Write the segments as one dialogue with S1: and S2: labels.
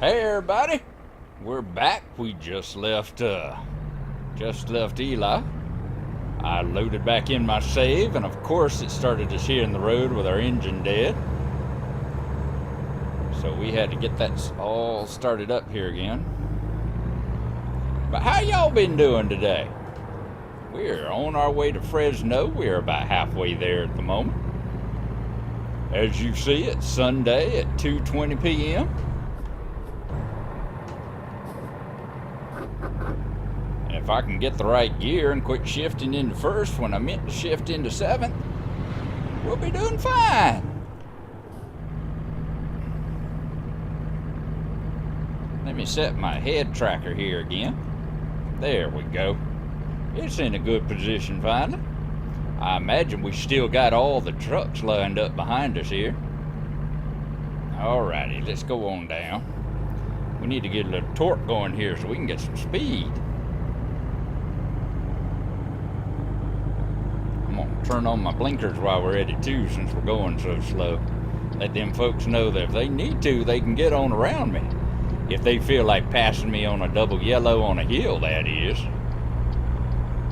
S1: Hey everybody, we're back. We just left Eli. I loaded back in my save, and of course it started us here in the road with our engine dead. So we had to get that all started up here again. But how y'all been doing today? We're on our way to Fresno. We're about halfway there at the moment. As you see, it's Sunday at 2:20 p.m. If I can get the right gear and quit shifting into first when I meant to shift into seventh, we'll be doing fine. Let me set my head tracker here again. There we go. It's in a good position finally. I imagine we still got all the trucks lined up behind us here. Alrighty, let's go on down. We need to get a little torque going here so we can get some speed. Turn on my blinkers while we're at it too, since we're going so slow. Let them folks know that if they need to, they can get on around me. If they feel like passing me on a double yellow on a hill, that is.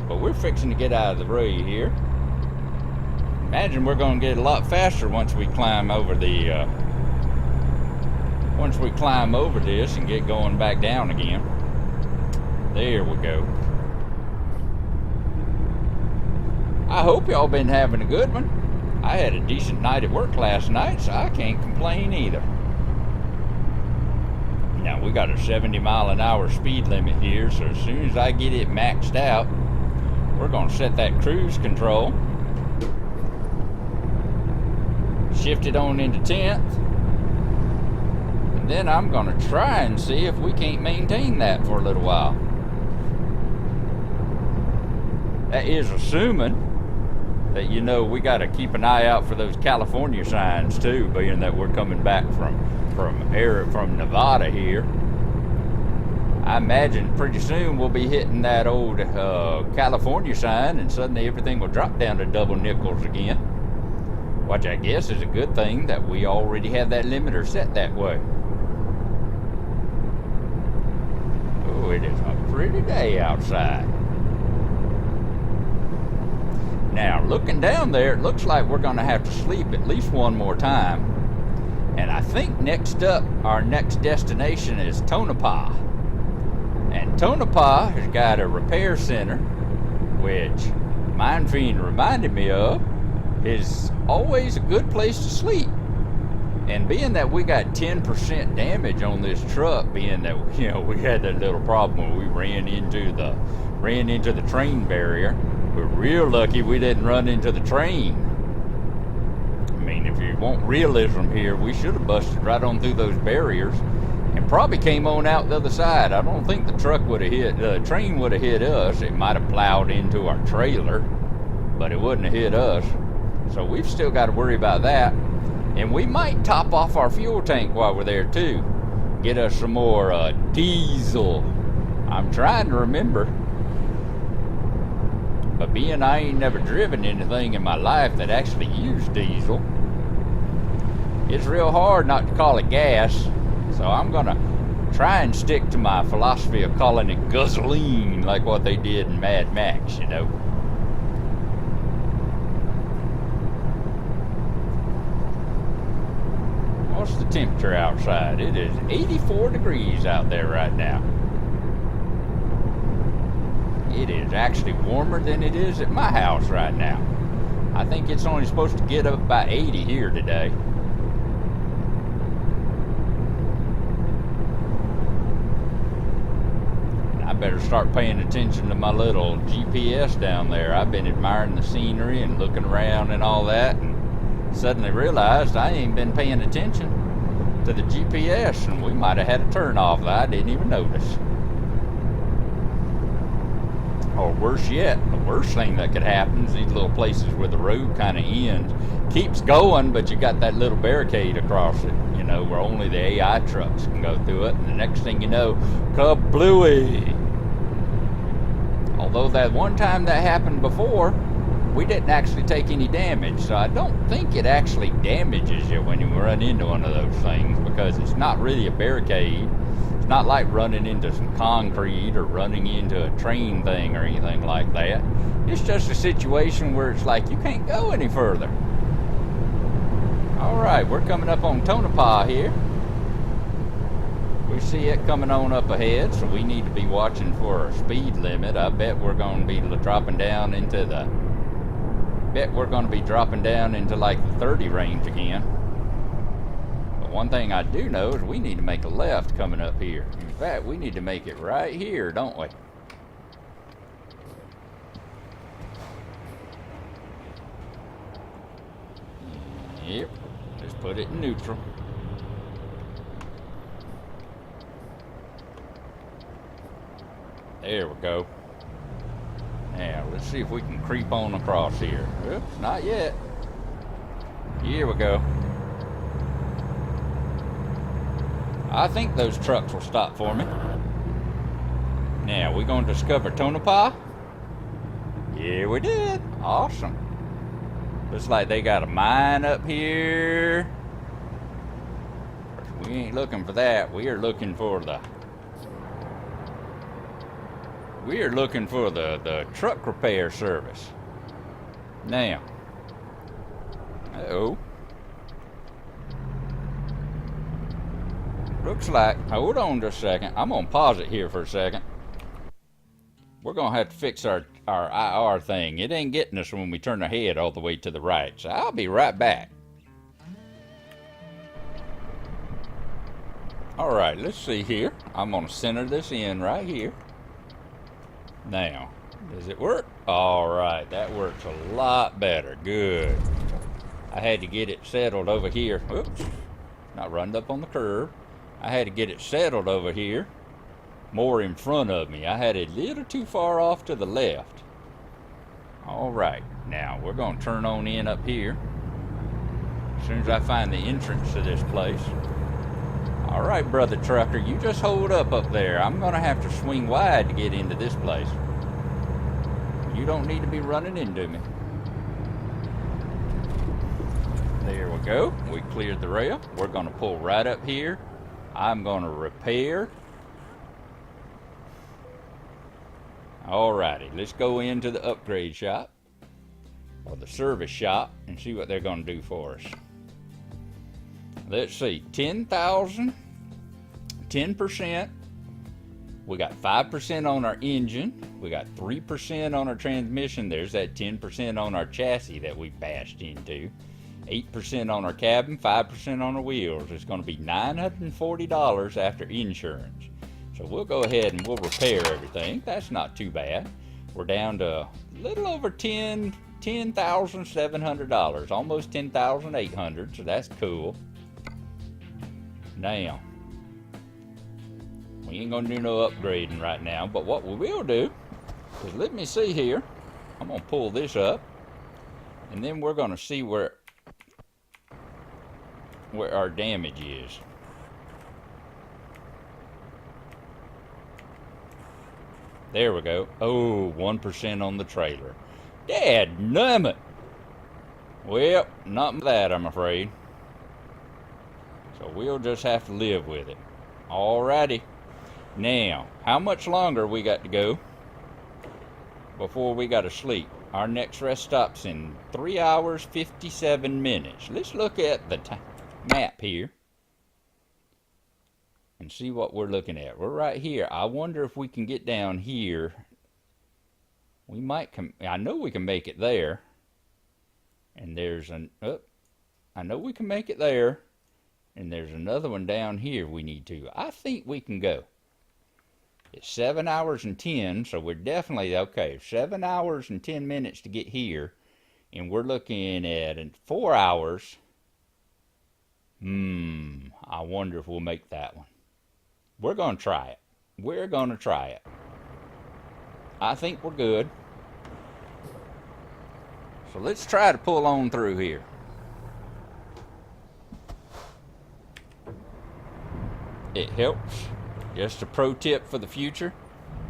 S1: But we're fixing to get out of the way here. Imagine we're going to get a lot faster once we climb over the once we climb over this and get going back down again. There we go. I hope y'all been having a good one. I had a decent night at work last night, so I can't complain either. Now, we got a 70-mile-an-hour speed limit here, so as soon as I get it maxed out, we're going to set that cruise control. Shift it on into 10th. And then I'm going to try and see if we can't maintain that for a little while. That is assuming that, you know, we got to keep an eye out for those California signs too, being that we're coming back from Nevada here. I imagine pretty soon we'll be hitting that old California sign, and suddenly everything will drop down to double nickels again, which I guess is a good thing that we already have that limiter set that way. Oh, it is a pretty day outside. Now, looking down there, it looks like we're going to have to sleep at least one more time. And I think next up, our next destination is Tonopah. And Tonopah has got a repair center, which Mindfiend reminded me of, is always a good place to sleep. And being that we got 10% damage on this truck, being that, you know, we had that little problem when we ran into the train barrier. We're real lucky we didn't run into the train. I mean, if you want realism here, we should have busted right on through those barriers and probably came on out the other side. I don't think the train would have hit us. It might have plowed into our trailer, but it wouldn't have hit us. So we've still got to worry about that. And we might top off our fuel tank while we're there too. Get us some more diesel. I'm trying to remember. But being I ain't never driven anything in my life that actually used diesel, it's real hard not to call it gas. So I'm gonna try and stick to my philosophy of calling it gasoline, like what they did in Mad Max, you know. What's the temperature outside? It is 84 degrees out there right now. It is actually warmer than it is at my house right now. I think it's only supposed to get up about 80 here today. And I better start paying attention to my little GPS down there. I've been admiring the scenery and looking around and all that, and suddenly realized I ain't been paying attention to the GPS, and we might have had a turn off that I didn't even notice. Or worse yet, the worst thing that could happen is these little places where the road kind of ends, keeps going, but you got that little barricade across it, you know, where only the AI trucks can go through it, and the next thing you know, kablooey. Although that one time that happened before, we didn't actually take any damage, so I don't think it actually damages you when you run into one of those things, because it's not really a barricade. It's not like running into some concrete or running into a train thing or anything like that. It's just a situation where it's like you can't go any further. Alright, we're coming up on Tonopah here. We see it coming on up ahead, so we need to be watching for a speed limit. I bet we're going to be dropping down into the... like the 30 range again. But one thing I do know is we need to make a left coming up here. In fact, we need to make it right here, don't we? Yep. Just put it in neutral. There we go. Now, let's see if we can creep on across here. Oops, not yet. Here we go. I think those trucks will stop for me. Now, we're going to discover Tonopah. Yeah, we did. Awesome. Looks like they got a mine up here. We ain't looking for that. We are looking for the truck repair service. Now. Uh-oh. Looks like, hold on just a second. I'm gonna pause it here for a second. We're gonna have to fix our IR thing. It ain't getting us when we turn our head all the way to the right. So I'll be right back. Alright, let's see here. I'm gonna center this in right here. Now, does it work? Alright, that works a lot better. Good. I had to get it settled over here. Oops. Not running up on the curb. I had to get it settled over here. More in front of me. I had it a little too far off to the left. Alright. Now, we're going to turn on in up here. As soon as I find the entrance to this place. Alright, brother trucker, you just hold up there. I'm going to have to swing wide to get into this place. You don't need to be running into me. There we go. We cleared the rail. We're going to pull right up here. I'm going to repair. Alrighty, let's go into the upgrade shop. Or the service shop and see what they're going to do for us. Let's see, 10,000, 10%. We got 5% on our engine. We got 3% on our transmission. There's that 10% on our chassis that we bashed into. 8% on our cabin, 5% on our wheels. It's going to be $940 after insurance. So we'll go ahead and we'll repair everything. That's not too bad. We're down to a little over $10,700, almost $10,800. So that's cool. Now, we ain't gonna do no upgrading right now, but what we will do is, let me see here. I'm gonna pull this up, and then we're gonna see where our damage is. There we go. Oh, 1% on the trailer. Dadnummit. Well, not that, I'm afraid. So we'll just have to live with it. Alrighty. Now, how much longer we got to go before we got to sleep? Our next rest stop's in 3 hours, 57 minutes. Let's look at the map here and see what we're looking at. We're right here. I wonder if we can get down here. We might I know we can make it there. And there's I know we can make it there. And there's another one down here we need to. I think we can go. It's 7 hours and 10, so we're definitely okay. 7 hours and 10 minutes to get here. And we're looking at 4 hours. I wonder if we'll make that one. We're going to try it. We're going to try it. I think we're good. So let's try to pull on through here. It helps. Just a pro tip for the future.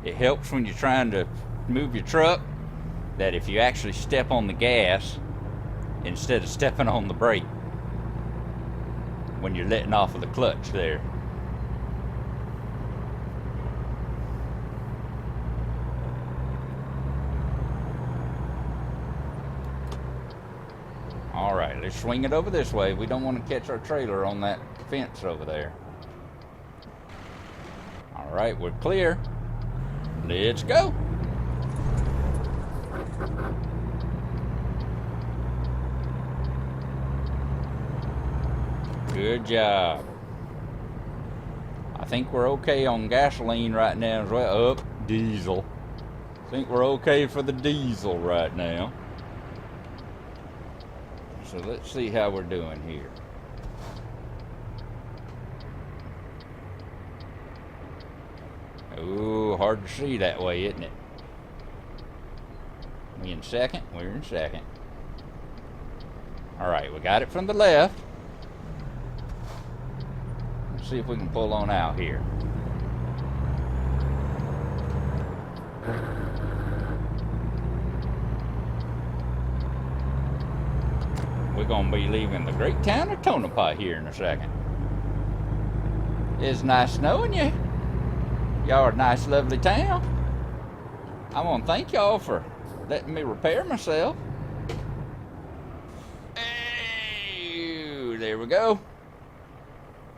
S1: It helps when you're trying to move your truck. that if you actually step on the gas instead of stepping on the brake when you're letting off of the clutch there. All right, let's swing it over this way. We don't want to catch our trailer on that fence over there. All right, we're clear. Let's go. Good job. I think we're okay on gasoline right now as well. Oh, diesel. I think we're okay for the diesel right now. So let's see how we're doing here. Ooh, hard to see that way, isn't it? We in second? We're in second. All right, we got it from the left. Let's see if we can pull on out here. We're gonna be leaving the great town of Tonopah here in a second. It's nice knowing you. Y'all are a nice, lovely town. I want to thank y'all for letting me repair myself. Hey, there we go.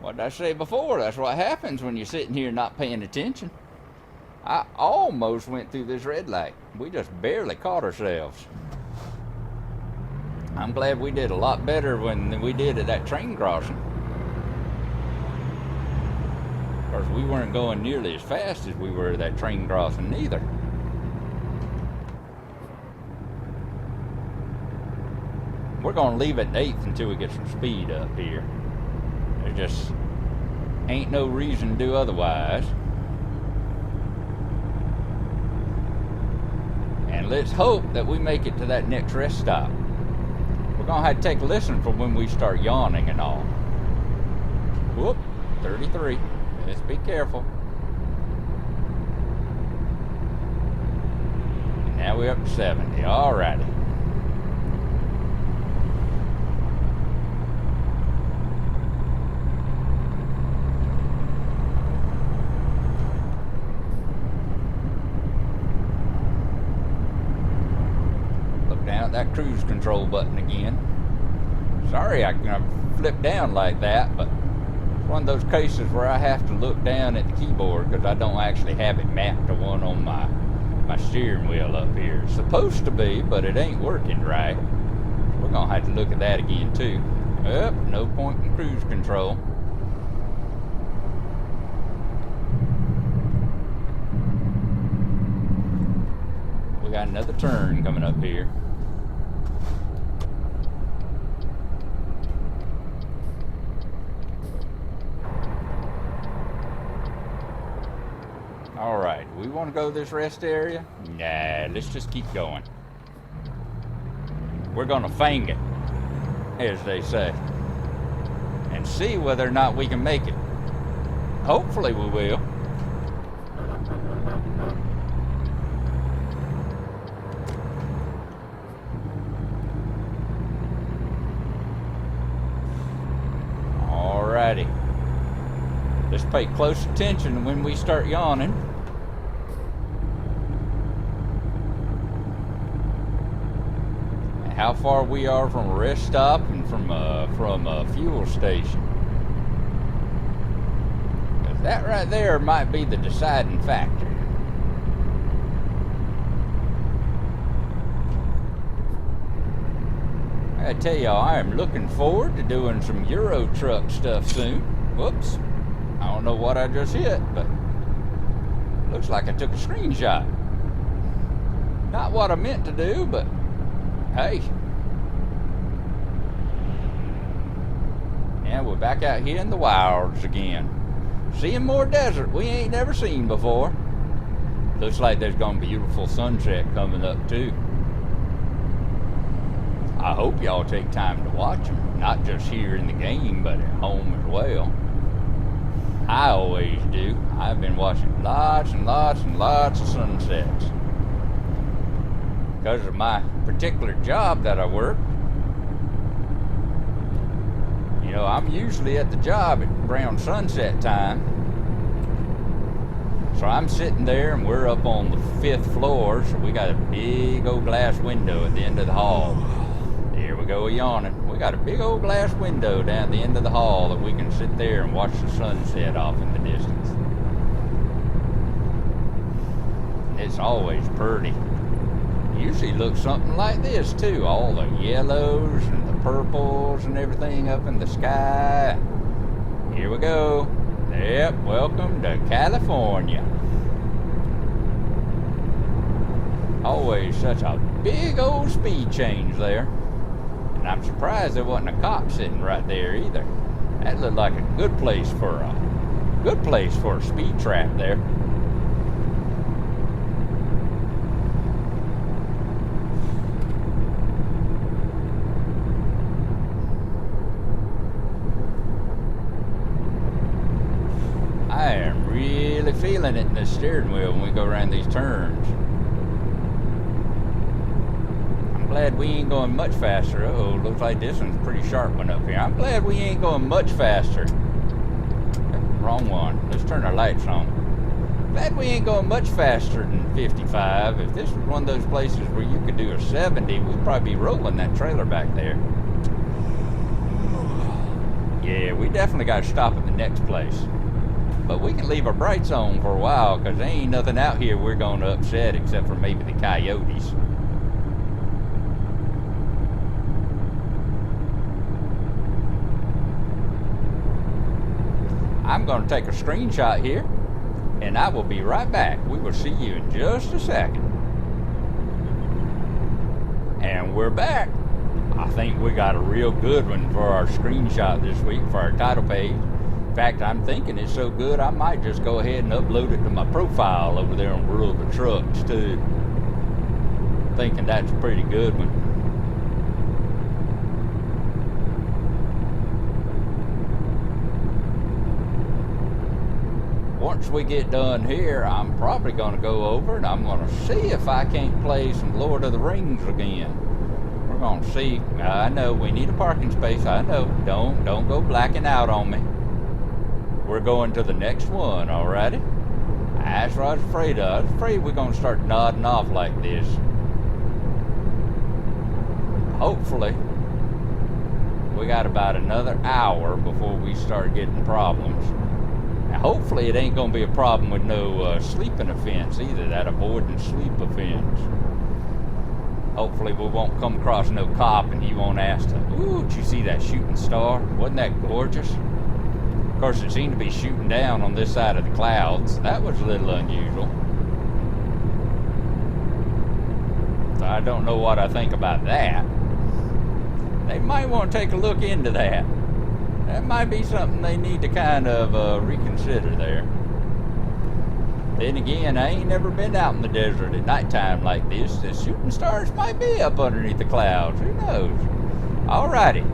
S1: What did I say before? That's what happens when you're sitting here not paying attention. I almost went through this red light. We just barely caught ourselves. I'm glad we did a lot better when we did at that train crossing. Of course, we weren't going nearly as fast as we were at that train crossing neither. We're going to leave at 8th until we get some speed up here. There just ain't no reason to do otherwise. And let's hope that we make it to that next rest stop. We're going to have to take a listen for when we start yawning and all. Whoop, 33. Let's be careful. And now we're up to 70. Alrighty. Look down at that cruise control button again. Sorry I flipped down like that, but it's one of those cases where I have to look down at the keyboard because I don't actually have it mapped to one on my steering wheel up here. It's supposed to be, but it ain't working right. We're going to have to look at that again too. Yep, no point in cruise control. We got another turn coming up here. All right, we want to go to this rest area? Nah, let's just keep going. We're going to fang it, as they say, and see whether or not we can make it. Hopefully we will. All righty. Let's pay close attention when we start yawning. How far we are from a rest stop and from a fuel station. Because that right there might be the deciding factor. I tell y'all, I am looking forward to doing some Euro truck stuff soon. Whoops. I don't know what I just hit, but looks like I took a screenshot. Not what I meant to do, but hey. And we're back out here in the wilds again. Seeing more desert we ain't never seen before. Looks like there's gonna be a beautiful sunset coming up too. I hope y'all take time to watch them. Not just here in the game, but at home as well. I always do. I've been watching lots and lots and lots of sunsets. because of my particular job that I work. You know, I'm usually at the job at around sunset time. So I'm sitting there and we're up on the 5th floor, so we got a big old glass window at the end of the hall. Here we go yawning. We got a big old glass window down the end of the hall that we can sit there and watch the sunset off in the distance. It's always pretty. Usually looks something like this too. All the yellows and the purples and everything up in the sky. Here we go. Yep, welcome to California. Always such a big old speed change there. And I'm surprised there wasn't a cop sitting right there either. That looked like a good place for a speed trap there. I am really feeling it in the steering wheel when we go around these turns. I'm glad we ain't going much faster. Uh-oh, looks like this one's a pretty sharp one up here. I'm glad we ain't going much faster. Wrong one. Let's turn our lights on. Glad we ain't going much faster than 55. If this was one of those places where you could do a 70, we'd probably be rolling that trailer back there. Yeah, we definitely got to stop at the next place. But we can leave our brights on for a while because there ain't nothing out here we're going to upset except for maybe the coyotes. I'm going to take a screenshot here and I will be right back. We will see you in just a second. And we're back. I think we got a real good one for our screenshot this week for our title page. In fact, I'm thinking it's so good I might just go ahead and upload it to my profile over there on World of Trucks too. Thinking that's a pretty good one. Once we get done here, I'm probably going to go over and I'm going to see if I can't play some Lord of the Rings again. We're going to see. I know we need a parking space. I know. Don't go blacking out on me. We're going to the next one, alrighty? That's what I was afraid of. I was afraid we're going to start nodding off like this. Hopefully, we got about another hour before we start getting problems. Now, hopefully it ain't going to be a problem with no sleeping offense either, that avoiding sleep offense. Hopefully we won't come across no cop and he won't ask to, ooh, did you see that shooting star? Wasn't that gorgeous? Of course, it seemed to be shooting down on this side of the clouds. That was a little unusual. So I don't know what I think about that. They might want to take a look into that. That might be something they need to kind of reconsider there. Then again, I ain't never been out in the desert at nighttime like this. The shooting stars might be up underneath the clouds. Who knows? Alrighty.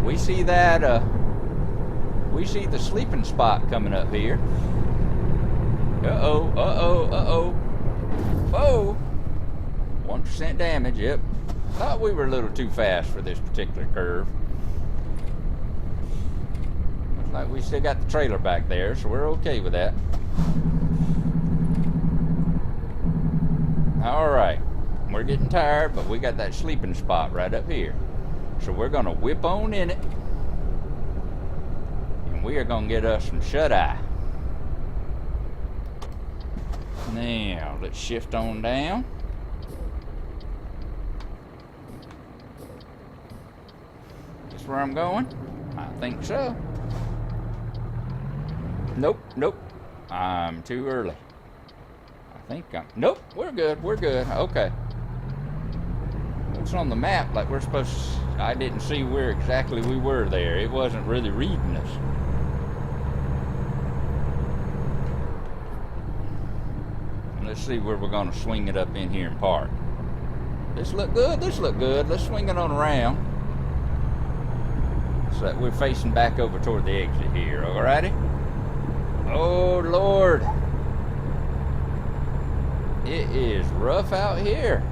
S1: We see that, we see the sleeping spot coming up here. Uh-oh, uh-oh, uh-oh. Whoa! 1% damage, yep. Thought we were a little too fast for this particular curve. Looks like we still got the trailer back there, so we're okay with that. Alright, we're getting tired, but we got that sleeping spot right up here. So we're gonna whip on in it. And we are gonna get us some shut-eye. Now, let's shift on down. Is this where I'm going? I think so. Nope, nope. I'm too early. Nope, we're good, okay. It's on the map like we're supposed to, I didn't see where exactly we were there. It wasn't really reading us. Let's see where we're gonna swing it up in here and park. This look good, Let's swing it on around. So that we're facing back over toward the exit here, alrighty? Oh Lord. It is rough out here.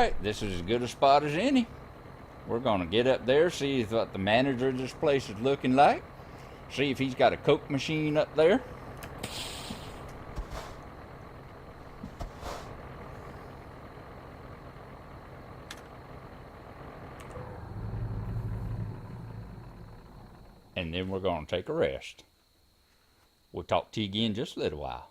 S1: right, this is as good a spot as any. We're gonna get up there, see what the manager of this place is looking like. See if he's got a Coke machine up there. And then we're gonna take a rest. We'll talk to you again in just a little while.